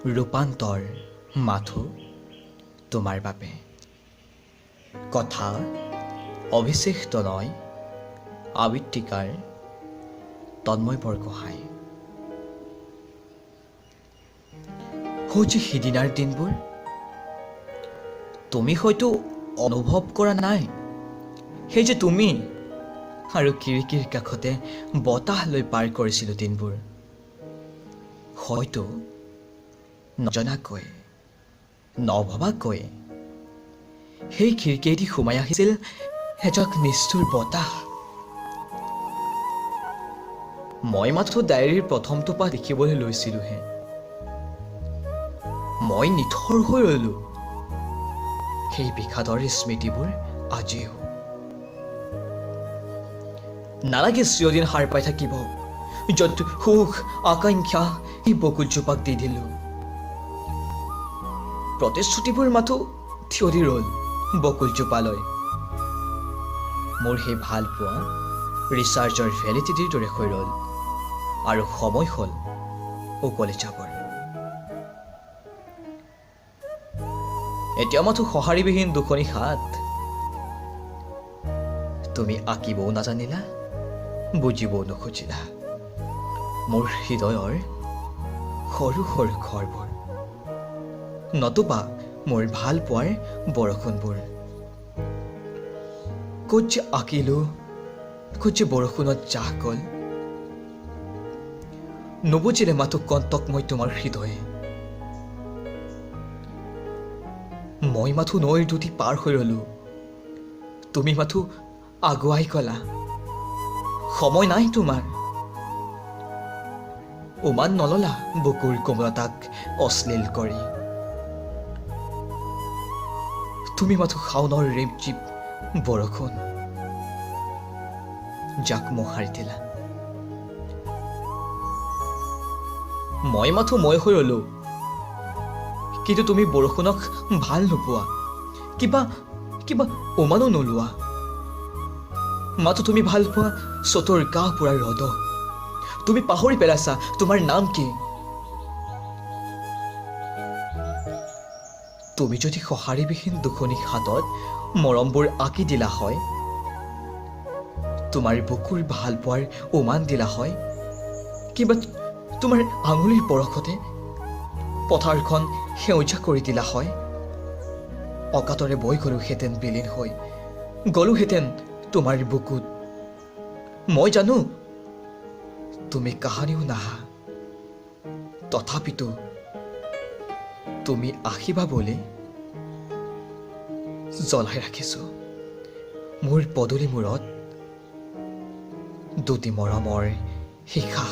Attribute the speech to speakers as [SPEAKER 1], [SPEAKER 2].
[SPEAKER 1] ৰূপান্তৰ মাথো তোমাৰ বাবে কথা অভিষেক তনয় আবৃত্তিকাৰ তন্ময় বৰগোহাঁই। যে সিদিনাৰ দিনবোৰ তুমি হয়তো অনুভৱ কৰা নাই, সেই যে তুমি আৰু খিৰিকীৰ কাষতে বতাহ লৈ পাৰ কৰিছিলোঁ দিনবোৰ। হয়তো নজনাকৈ নভবাকৈ সেই খিৰিকীয়েদি সোমাই আহিছিল এজাক নিষ্ঠুৰ বতাহ। মই মাথো ডায়েৰীৰ প্ৰথমটো পাত লিখিবলৈ লৈছিলোহে, মই নিথৰ হৈ ৰলো। সেই বিষাদৰ স্মৃতিবোৰ আজিও নালাগে চিৰদিন সাৰ পাই থাকিব, য'ত সুখ আকাংক্ষা এই বকুলজোপাক দি দিলো। প্ৰতিশ্ৰুতিবোৰ মাথো থিয় দি ৰল বকুলজোপালৈ। মোৰ সেই ভাল পোৱা ৰিচাৰ্জৰ ভেলিডিটিৰ দৰে হৈ ৰল, আৰু সময় হ'ল উকলি যাবৰ। এতিয়া মাথো সঁহাৰিবিহীন দুখনি হাত। তুমি আঁকিবও নাজানিলা, বুজিবও নুখুজিলা মোৰ হৃদয়ৰ সৰু সৰু ঘৰবোৰ, নতুবা মোৰ ভাল পোৱাৰ বৰষুণবোৰ। ক'ত যে আঁকিলো, ক'ত যে বৰষুণত জাহ গ'ল। নুবুজিলে মাথো কণ্টক মই তোমাৰ হৃদয়ে। মই মাথো নৈৰ দুটি পাৰ হৈ ৰলো, তুমি মাথো আগুৱাই গলা। সময় নাই তোমাৰ, উমান নললা বুকুৰ কোমলতাক অশ্লীল কৰি। তুমি মাথো শাওনৰ ৰিপজিপ বৰষুণ, যাক মোহাৰি দিলা। মই মাথো মই হৈ ৰলো, কিন্তু তুমি বৰষুণক ভাল নোপোৱা, কিবা কিবা উমানো নোলোৱা। মাথো তুমি ভাল পোৱা চতৰ গা পুৰা ৰ'দ। তুমি পাহৰি পেলাইছা তোমাৰ নাম কি। তুমি যদি সঁহাৰিবিহীন দুখনি হাতত মৰমবোৰ আঁকি দিলা হয়, তোমাৰ বুকুৰ ভাল পোৱাৰ উমান দিলা হয়, কিবা তোমাৰ আঙুলিৰ পৰশতে পথাৰখন সেউজীয়া কৰি দিলা হয়, অকাতৰে বৈ গলোহেঁতেন বিলীন হৈ, গলোহেঁতেন তোমাৰ বুকুত। মই জানো তুমি কাহানিও নাহা, তথাপিতো তুমি আহিবা বুলি জ্বলাই ৰাখিছো মোৰ পদূলি মূৰত দুটি মৰমৰ শিখা।